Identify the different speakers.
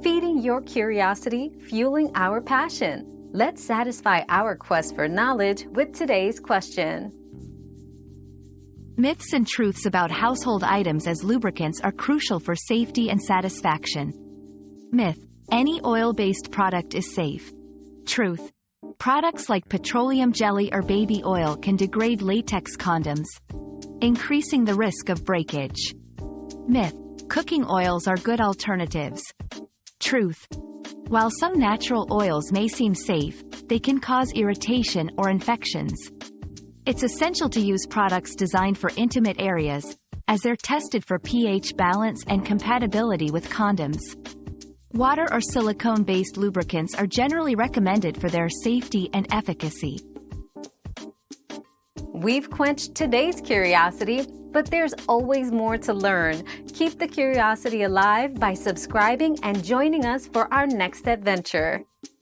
Speaker 1: feeding your curiosity, fueling our passion. Let's satisfy our quest for knowledge with today's question.
Speaker 2: Myths and truths about household items as lubricants are crucial for safety and satisfaction. Myth: any oil-based product is safe. Truth: products like petroleum jelly or baby oil can degrade latex condoms, increasing the risk of breakage. Myth: cooking oils are good alternatives. Truth: while some natural oils may seem safe, they can cause irritation or infections. It's essential to use products designed for intimate areas, as they're tested for pH balance and compatibility with condoms. Water or silicone-based lubricants are generally recommended for their safety and efficacy.
Speaker 1: We've quenched today's curiosity, but there's always more to learn. Keep the curiosity alive by subscribing and joining us for our next adventure.